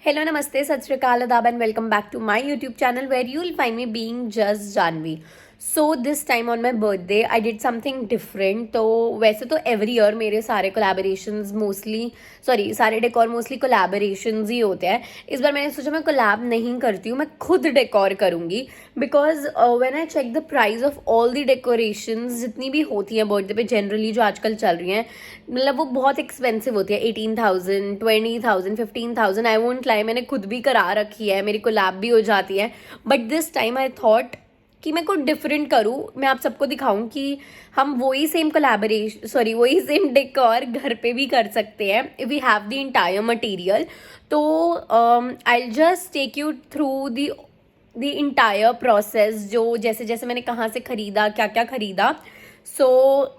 Hello, namaste, sat shri akal, adab, and welcome back to my YouTube channel where you will find me being just Janvi. So this time on my birthday, I did something different. तो वैसे तो every year मेरे सारे collaborations सारे decor mostly collaborations ही होते हैं. इस बार मैंने सोचा मैं collab नहीं करती हूँ, मैं खुद decor करूँगी because when I check the price of all the decorations जितनी भी होती हैं birthday पे generally जो आजकल चल रही हैं, मतलब वो बहुत एक्सपेंसिव होती है. 18,000, 20,000, 15,000. आई वोंट लाई, मैंने खुद भी करा रखी है, मेरी कोलैब भी हो जाती है. But this time I thought कि मैं कुछ डिफरेंट करूँ, मैं आप सबको दिखाऊं कि हम वही सेम वही सेम डेकोर घर पे भी कर सकते हैं if we have the entire material. तो I just take you through the entire process, जो जैसे जैसे मैंने कहाँ से ख़रीदा, क्या क्या ख़रीदा. So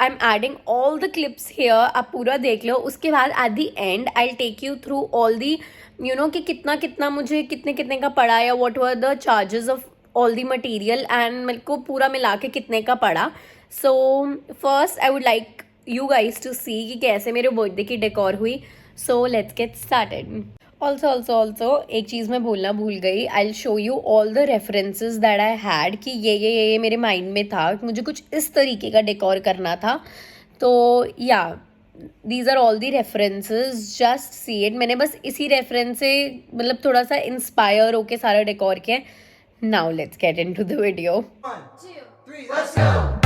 I am adding all the clips here, आप पूरा देख लो. उसके बाद at the end I take you through all the कि कितना कितना मुझे कितने कितने का पड़ा, या what were the charges of all the material, and मेरे को पूरा मिला के कितने का पड़ा. So first I would like you guys to see कि कैसे मेरे बर्थडे की डेकोर हुई. So let's get started. Also एक चीज़ मैं बोलना भूल गई. I will show you all the references that I had कि ये मेरे माइंड में था, मुझे कुछ इस तरीके का डेकोर करना था. तो या these are all the references, just see it. मैंने बस इसी रेफरेंस से मतलब थोड़ा सा इंस्पायर होके सारा डेकोर किया. Now let's get into the video. 1, 2, 3, let's go!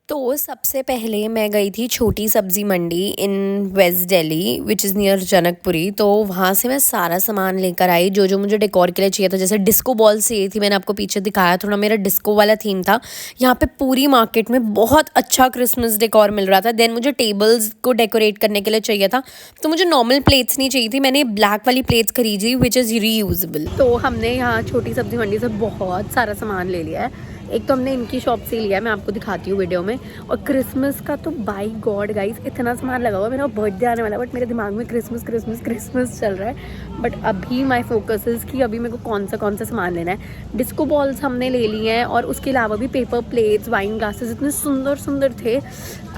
तो सबसे पहले मैं गई थी छोटी सब्ज़ी मंडी in west Delhi which is near Janakpuri. तो वहाँ से मैं सारा सामान लेकर आई जो जो मुझे डेकोर के लिए चाहिए था. जैसे डिस्को बॉल्स चाहिए थी, मैंने आपको पीछे दिखाया, थोड़ा मेरा डिस्को वाला थीम था. यहाँ पे पूरी मार्केट में बहुत अच्छा क्रिसमस डेकोर मिल रहा था. देन मुझे टेबल्स को डेकोरेट करने के लिए चाहिए था, तो मुझे नॉर्मल प्लेट्स नहीं चाहिए थी. मैंने ब्लैक वाली प्लेट्स खरीदी विच इज़ रीयूजेबल. तो हमने यहाँ छोटी सब्ज़ी मंडी से बहुत सारा सामान ले लिया है. एक तो हमने इनकी शॉप से लिया है, मैं आपको दिखाती हूँ वीडियो में. और क्रिसमस का तो बाई गॉड गाइस इतना सामान लगा हुआ है. मेरा बर्थडे आने वाला है बट मेरे दिमाग में क्रिसमस क्रिसमस क्रिसमस चल रहा है. बट अभी माय फोकस इज़ कि अभी मेरे को कौन सा सामान लेना है. डिस्को बॉल्स हमने ले लिए हैं, और उसके अलावा भी पेपर प्लेट्स, वाइन ग्लासेस इतने सुंदर सुंदर थे.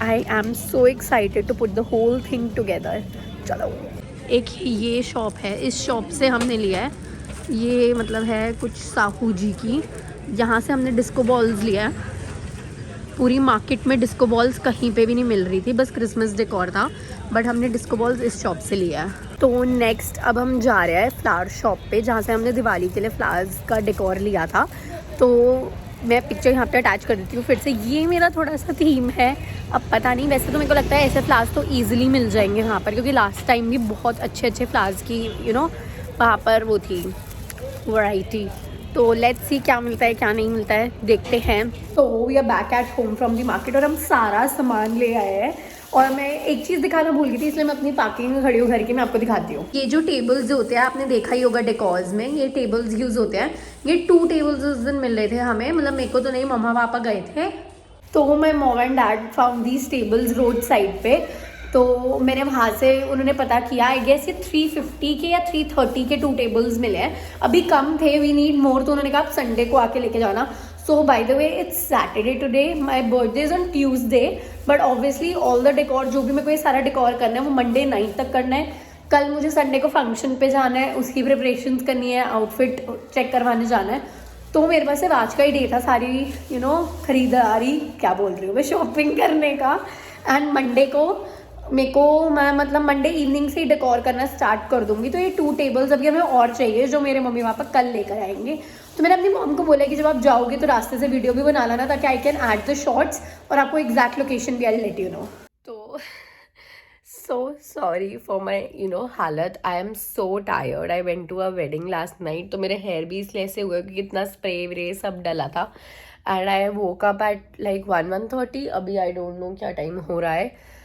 I am so excited to put the whole thing together. चलो, एक ये शॉप है, इस शॉप से हमने लिया है. ये मतलब है कुछ साहू जी की, यहाँ से हमने डिस्को बॉल्स लिया है. पूरी मार्केट में डिस्को बॉल्स कहीं पे भी नहीं मिल रही थी, बस क्रिसमस डेकोर था. बट हमने डिस्को बॉल्स इस शॉप से लिया है. तो नेक्स्ट अब हम जा रहे हैं फ्लावर शॉप पे, जहाँ से हमने दिवाली के लिए फ्लावर्स का डेकोर लिया था. तो मैं पिक्चर यहाँ पे अटैच कर देती हूँ फिर से. ये मेरा थोड़ा सा थीम है, अब पता नहीं, वैसे तो मेरे को लगता है ऐसे फ्लावर्स तो ईजिली मिल जाएंगे वहाँ पर, क्योंकि लास्ट टाइम भी बहुत अच्छे अच्छे फ्लावर्स की वहाँ पर वो थी वैरायटी. तो लेट्स सी क्या मिलता है क्या नहीं मिलता है, देखते हैं. तो we are back at home from the market, और हम सारा सामान ले आए हैं. और मैं एक चीज़ दिखाना भूल गई थी, इसलिए मैं अपनी पार्किंग में खड़ी हूँ घर की, मैं आपको दिखाती हूँ. ये जो टेबल्स होते हैं आपने देखा ही होगा डेकोर्स में, ये टेबल्स यूज़ होते हैं. ये 2 टेबल्स उस दिन मिल रहे थे हमें, मतलब मेरे को तो नहीं, मम्मा पापा गए थे. तो माई mom and dad found these tables road side पे. तो मैंने वहाँ से, उन्होंने पता किया, आई गेस ये 350 के या 330 के 2 टेबल्स मिले हैं. अभी कम थे, वी नीड मोर, तो उन्होंने कहा आप संडे को आके लेके जाना. So by the way it's Saturday today, my birthday is on Tuesday, but obviously all the decor, जो भी मेरे को ये सारा डेकोर करना है वो मंडे नाइट तक करना है. कल मुझे संडे को फंक्शन पे जाना है, उसकी प्रिपरेशंस करनी है, आउटफिट चेक करवाने जाना है. तो मेरे पास सिर्फ आज का ही डे था सारी खरीदारी, क्या बोल रही हूँ मैं, शॉपिंग करने का. एंड मंडे को मैं मतलब मंडे इवनिंग से ही डेकोर करना स्टार्ट कर दूंगी. तो ये 2 टेबल्स अभी हमें और चाहिए, जो मेरे मम्मी पापा कल लेकर आएंगे. तो मैंने अपनी मॉम को बोला कि जब आप जाओगे तो रास्ते से वीडियो भी बना लेना, ताकि I can add the shorts और आपको एग्जैक्ट लोकेशन भी आई लेट यू नो. तो सो सॉरी फॉर माई हालत. I am so tired. I went to a wedding last night, तो मेरे हेयर भी इसलिए ऐसे हुए क्योंकि इतना स्प्रे व्रे सब डला था. And I woke up at like 1:30. अभी आई डोंट नो क्या टाइम हो रहा है.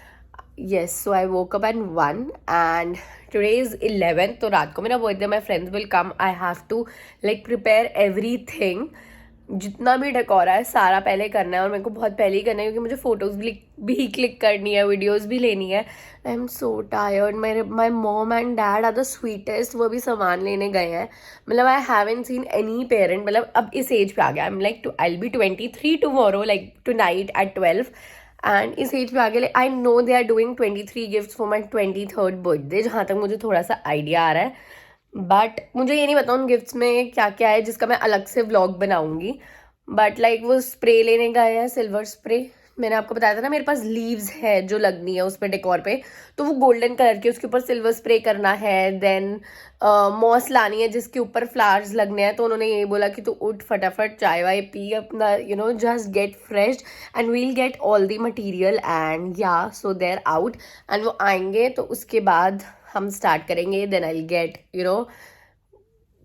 Yes, so I woke up at 1 and today is 11. तो रात को मेरा birthday, my friends will come. I have to like prepare everything. जितना भी डेकोर है सारा पहले करना है, और मेरे को बहुत पहले ही करना है क्योंकि मुझे फ़ोटोज़ भी क्लिक करनी है, वीडियोज़ भी लेनी है. I am so tired. My mom and dad are the sweetest. वो भी सामान लेने गए हैं. मतलब I haven't seen any parent, मतलब अब इस एज पे आ गया. I am like I will be 23 tomorrow, like tonight at 12. And इस एज पे आगे I know they are doing 23 gift for my 23rd birthday, जहाँ तक मुझे थोड़ा सा आइडिया आ रहा है, बट मुझे ये नहीं पता उन गिफ्ट्स में क्या क्या है जिसका मैं अलग से व्लॉग बनाऊंगी। बट लाइक वो स्प्रे लेने गए हैं, सिल्वर स्प्रे। मैंने आपको बताया था ना मेरे पास लीव्स है जो लगनी है उस पर डेकोर पे, तो वो गोल्डन कलर की, उसके ऊपर सिल्वर स्प्रे करना है। देन मॉस लानी है जिसके ऊपर फ्लावर्स लगने हैं, तो उन्होंने यही बोला कि तू उठ फटाफट चाय वाय पी अपना, just get fresh and we'll get all the material and yeah so there out. And वो आएंगे तो उसके बाद हम स्टार्ट करेंगे। Then I get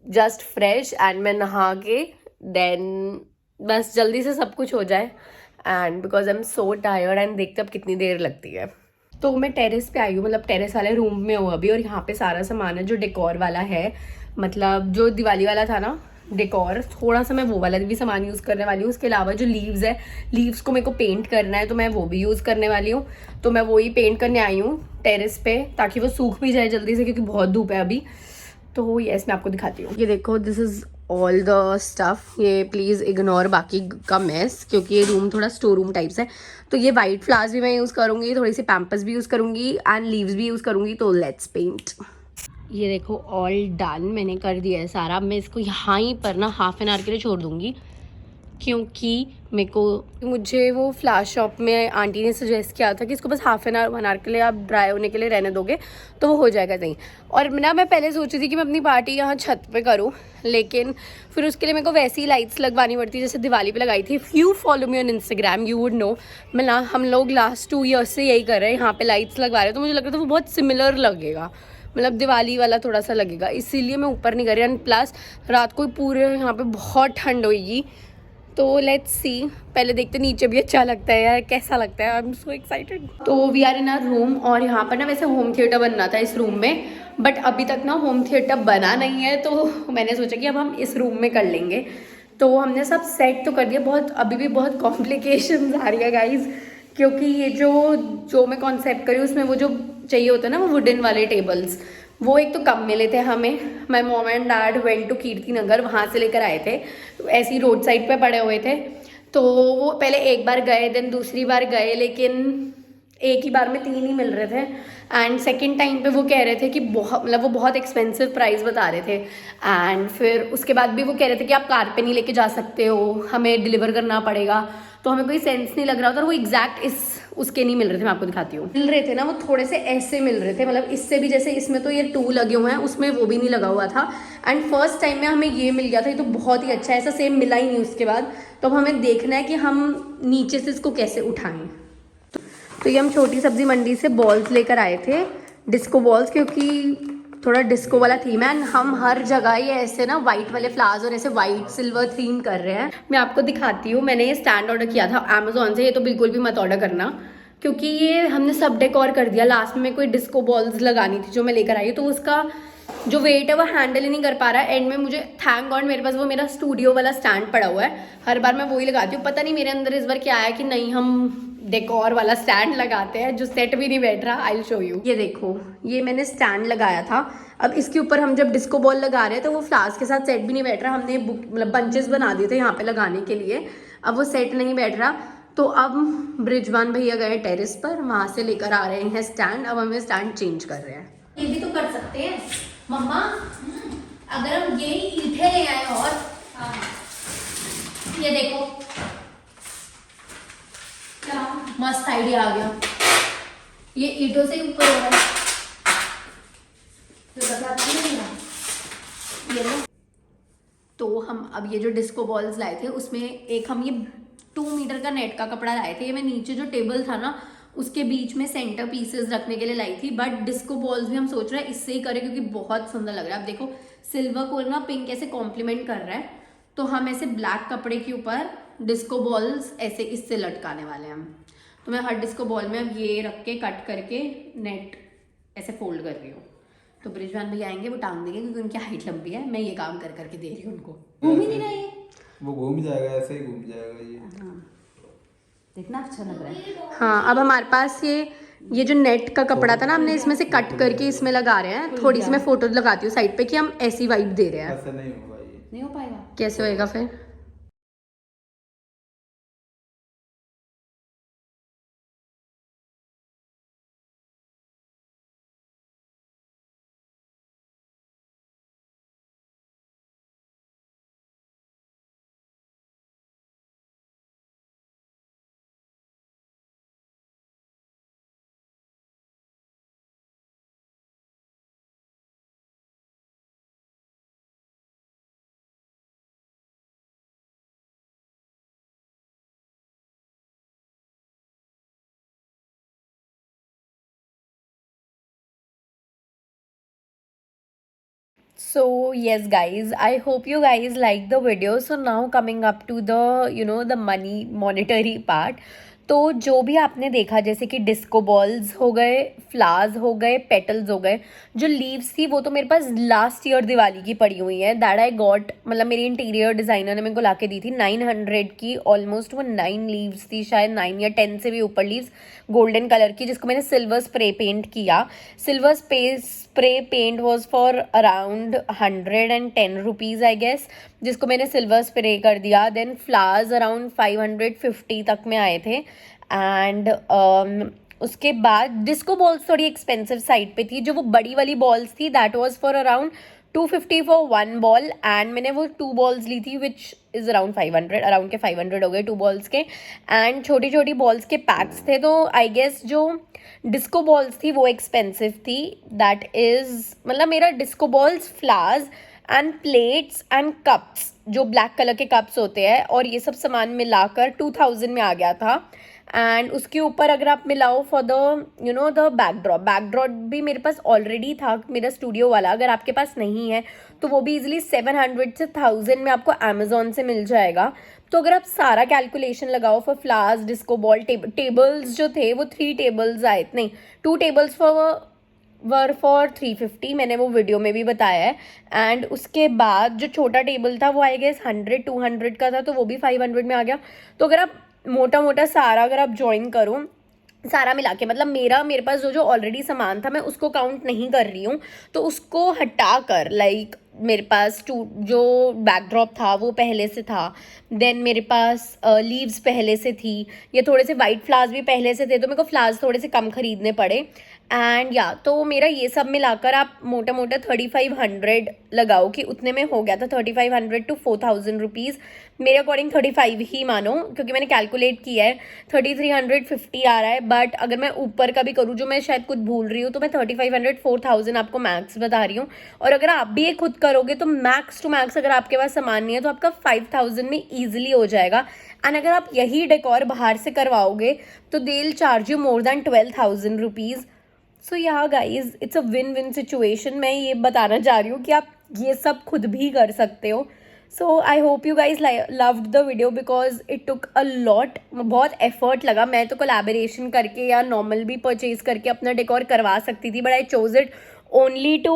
just fresh and मैं नहा के देन बस जल्दी से सब कुछ हो जाए। And because I am so tired and देखते अब कितनी देर लगती है। तो मैं टेरेस पे आई हूँ, मतलब टेरेस वाले रूम में हूँ अभी, और यहाँ पे सारा सामान है जो डेकोर वाला है, मतलब जो दिवाली वाला था ना डेकोर, थोड़ा सा मैं वो वाला भी सामान यूज़ करने वाली हूँ। उसके अलावा जो लीव्स है, लीव्स को मेरे को पेंट करना है तो मैं वो भी यूज़ करने वाली हूँ। तो मैं वही पेंट करने आई हूँ टेरेस पे ताकि वो सूख भी जाए जल्दी से, क्योंकि बहुत धूप है अभी। तो यस मैं आपको दिखाती हूँ। ये देखो, this is all the stuff. ये प्लीज़ इग्नोर बाकी का मेस, क्योंकि ये रूम थोड़ा स्टोर रूम टाइप्स है। तो ये वाइट फ्लावर्स भी मैं यूज़ करूँगी, थोड़ी सी पैम्पर्स भी यूज़ करूँगी एंड लीव्स भी यूज़ करूँगी। तो लेट्स पेंट। ये देखो ऑल डन, मैंने कर दिया है सारा। अब मैं इसको यहाँ ही पर ना हाफ एन आवर के लिए छोड़ दूँगी, क्योंकि मुझे वो फ्लावर शॉप में आंटी ने सजेस्ट किया था कि इसको बस हाफ एन आवर 1 आवर के लिए आप ड्राई होने के लिए रहने दोगे तो वो हो जाएगा सही। और ना मैं पहले सोची थी कि मैं अपनी पार्टी यहाँ छत पे करूँ, लेकिन फिर उसके लिए मेरे को वैसी लाइट्स लगवानी पड़ती जैसे दिवाली पे लगाई थी। If you follow me on Instagram you would know, हम लोग लास्ट 2 ईयर्स से यही कर रहे हैं, यहाँ पे लाइट्स लगवा रहे हैं। तो मुझे लग रहा था वो बहुत सिमिलर लगेगा, मतलब दिवाली वाला थोड़ा सा लगेगा, इसीलिए मैं ऊपर नहीं कर रही। एंड प्लस रात को पूरे यहाँ पे बहुत ठंड होगी। तो लेट्स सी, पहले देखते नीचे भी अच्छा लगता है यार, कैसा लगता है। I am so excited. तो we are in our room, और यहाँ पर ना वैसे होम थिएटर बनना था इस रूम में, बट अभी तक ना होम थिएटर बना नहीं है। तो मैंने सोचा कि अब हम इस रूम में कर लेंगे। तो हमने सब सेट तो कर दिया, बहुत अभी भी बहुत कॉम्प्लिकेशंस आ रही है गाइज, क्योंकि ये जो मैं कॉन्सेप्ट करी उसमें वो जो चाहिए होता है ना वो वुडन वाले टेबल्स, वो एक तो कम मिले थे हमें। My mom and dad went to Kirti Nagar, वहाँ से लेकर आए थे, ऐसे ही रोड साइड पे पड़े हुए थे। तो वो पहले एक बार गए, देन दूसरी बार गए, लेकिन एक ही बार में 3 ही मिल रहे थे। एंड सेकेंड टाइम पे वो कह रहे थे कि वो बहुत एक्सपेंसिव प्राइस बता रहे थे। एंड फिर उसके बाद भी वो कह रहे थे कि आप कार पे नहीं लेके जा सकते हो, हमें डिलीवर करना पड़ेगा। तो हमें कोई सेंस नहीं लग रहा था, और वो एग्जैक्ट उसके नहीं मिल रहे थे। मैं आपको दिखाती हूँ, मिल रहे थे ना वो थोड़े से ऐसे मिल रहे थे, मतलब इससे भी, जैसे इसमें तो ये 2 लगे हुए हैं, उसमें वो भी नहीं लगा हुआ था। एंड फर्स्ट टाइम में हमें ये मिल गया था, ये तो बहुत ही अच्छा है, ऐसा सेम मिला ही नहीं उसके बाद। तो हमें देखना है कि हम नीचे से इसको कैसे उठाएं। तो ये हम छोटी सब्जी मंडी से बॉल्स लेकर आए थे, डिस्को बॉल्स, क्योंकि थोड़ा डिस्को वाला थीम है। एंड हम हर जगह ये ऐसे ना वाइट वाले फ्लावर्स और ऐसे वाइट सिल्वर थीम कर रहे हैं। मैं आपको दिखाती हूँ, मैंने ये स्टैंड ऑर्डर किया था अमेजोन से। ये तो बिल्कुल भी मत ऑर्डर करना, क्योंकि ये हमने सब डेकोर कर दिया। लास्ट में कोई डिस्को बॉल्स लगानी थी जो मैं लेकर आई, तो उसका जो वेट है वो हैंडल ही नहीं कर पा रहा है। एंड में मुझे थैंक गॉड मेरे पास वो मेरा स्टूडियो वाला स्टैंड पड़ा हुआ है, हर बार मैं वही लगाती हूँ। पता नहीं मेरे अंदर इस बार क्या आया कि नहीं हम डेकोर वाला स्टैंड लगाते हैं, जो सेट भी नहीं बैठ रहा। I will show you. ये देखो, ये मैंने स्टैंड लगाया था। अब इसके ऊपर हम जब डिस्को बॉल लगा रहे हैं तो वो फ्लावर्स के साथ सेट भी नहीं बैठ रहा। हमने मतलब बंचेस बना दिए थे यहाँ पे लगाने के लिए, अब वो सेट नहीं बैठ रहा। तो अब ब्रिजवान भैया गए टेरेस पर, वहाँ से लेकर आ रहे हैं स्टैंड। अब हमें स्टैंड चेंज कर रहे हैं। ये भी तो कर सकते हैं मम्मा, अगर हम ये ईंटें ले आए, और ये देखो क्या मस्त आइडिया आ गया, ये ईंटों से ऊपर हो रहा है। ये लो। तो हम अब ये जो डिस्को बॉल्स लाए थे उसमें एक हम ये 2 मीटर का नेट का कपड़ा लाए थे। ये मैं नीचे जो टेबल था ना उसके बीच में सेंटर पीसेस रखने के लिए लाई थी। बट डिस्को बॉल्स भी हम सोच रहे हैं इससे ही करें, क्योंकि बहुत सुंदर लग रहा है। अब देखो सिल्वर को ना पिंक ऐसे कॉम्प्लीमेंट कर रहा है, तो हम ऐसे ब्लैक कपड़े के ऊपर डिस्को बॉल्स ऐसे इससे लटकाने वाले हैं हम। तो मैं हर डिस्को बॉल में अब ये रख के कट करके नेट ऐसे फोल्ड कर रही हूँ। तो ब्रिजवान भैया आएंगे, वो टांग देंगे, क्योंकि उनकी हाइट लंबी है। मैं ये काम कर करके दे रही हूँ उनको। घूम ही नहीं रहा है, वो घूम जाएगा, ऐसे ही घूम जाएगा ये। हाँ देखना अच्छा लग रहा है। हाँ, अब हमारे पास ये जो नेट का कपड़ा था ना, हमने इसमें से कट करके इसमें लगा रहे हैं। थोड़ी सी मैं फोटो लगाती हूँ साइड पे कि हम ऐसी वाइब दे रहे हैं। ऐसा नहीं होगा, ये नहीं हो पाएगा। कैसे होएगा फिर? So yes guys, I hope you guys like the video. So now coming up to the the monetary part. तो जो भी आपने देखा, जैसे कि डिस्को बॉल्स हो गए, फ्लावर्स हो गए, पेटल्स हो गए, जो लीव्स थी वो तो मेरे पास लास्ट ईयर दिवाली की पड़ी हुई है, दैट आई गॉट, मतलब मेरी इंटीरियर डिज़ाइनर ने मेरे को ला के दी थी 900 की ऑलमोस्ट, वो 9 लीव्स थी शायद, 9 या 10 से भी ऊपर लीव्स गोल्डन कलर की, जिसको मैंने सिल्वर स्प्रे पेंट किया. Silver spray paint was for around 110 rupees I guess, जिसको मैंने सिल्वर स्प्रे कर दिया. देन फ्लावर्स अराउंड 550 तक में आए थे. एंड उसके बाद डिस्को बॉल्स थोड़ी एक्सपेंसिव साइड पे थी. जो वो बड़ी वाली बॉल्स थी that was for around 250 for 1 ball, and मैंने वो 2 बॉल्स ली थी विच इज़ अराउंड 500, अराउंड के 500 हो गए 2 बॉल्स के. एंड छोटी छोटी बॉल्स के पैक्स थे. तो आई गेस जो डिस्को बॉल्स थी वो एक्सपेंसिव थी. दैट इज़ मतलब मेरा disco balls, flowers and plates and cups, जो ब्लैक कलर के कप्स होते हैं, और ये सब सामान मिलाकर 2000 में आ गया था. एंड उसके ऊपर अगर आप मिलाओ फॉर द द बैकड्रॉप भी मेरे पास ऑलरेडी था, मेरा स्टूडियो वाला. अगर आपके पास नहीं है तो वो भी इजीली 700 से 1000 में आपको अमेजोन से मिल जाएगा. तो अगर आप सारा कैलकुलेशन लगाओ for flowers, disco ball, tables जो थे वो 3 टेबल्स आए, नहीं 2 टेबल्स वर फॉर 350, मैंने वो वीडियो में भी बताया है. एंड उसके बाद जो छोटा टेबल था वो आई गेस 100-200 का था, तो वो भी 500 में आ गया. तो अगर आप मोटा मोटा सारा अगर आप ज्वाइन करो, सारा मिला के, मतलब मेरे पास जो ऑलरेडी सामान था मैं उसको काउंट नहीं कर रही हूँ, तो उसको हटा कर लाइक मेरे पास जो बैकड्रॉप था वो पहले से था. देन मेरे पास लीव्स पहले से थी, ये थोड़े से वाइट फ्लावर्स भी पहले से थे, तो मेरे को फ्लावर्स थोड़े से कम खरीदने पड़े. एंड या तो मेरा ये सब मिलाकर आप मोटा मोटा 3500 लगाओ कि उतने में हो गया था. 3500 to 4000 रुपीज़, मेरे अकॉर्डिंग 35 ही मानो, क्योंकि मैंने कैलकुलेट किया है 3350 आ रहा है. बट अगर मैं ऊपर का भी करूँ, जो मैं शायद कुछ भूल रही हूँ, तो मैं 3500-4000 आपको मैक्स बता रही हूँ. और अगर आप भी ये खुद करोगे तो मैक्स टू मैक्स, अगर आपके पास सामान नहीं है तो आपका 5000 में ईजिली हो जाएगा. एंड अगर आप यही डेकोर बाहर से करवाओगे तो they will charge you more than 12,000 rupees. So yeah guys, it's a win win situation. मैं ये बताना चाह रही हूँ कि आप ये सब खुद भी कर सकते हो. So I hope you guys loved the video because it took a lot, बहुत एफर्ट लगा. मैं तो कोलैबोरेशन करके या नॉर्मल भी परचेज करके अपना डेकोर करवा सकती थी, but I chose it only to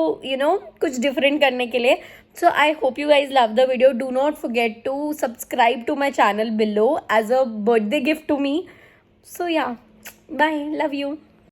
कुछ डिफरेंट करने के लिए. So I hope you guys love the video. Do not forget to subscribe to my channel below as a birthday gift to me. So yeah, bye, love you.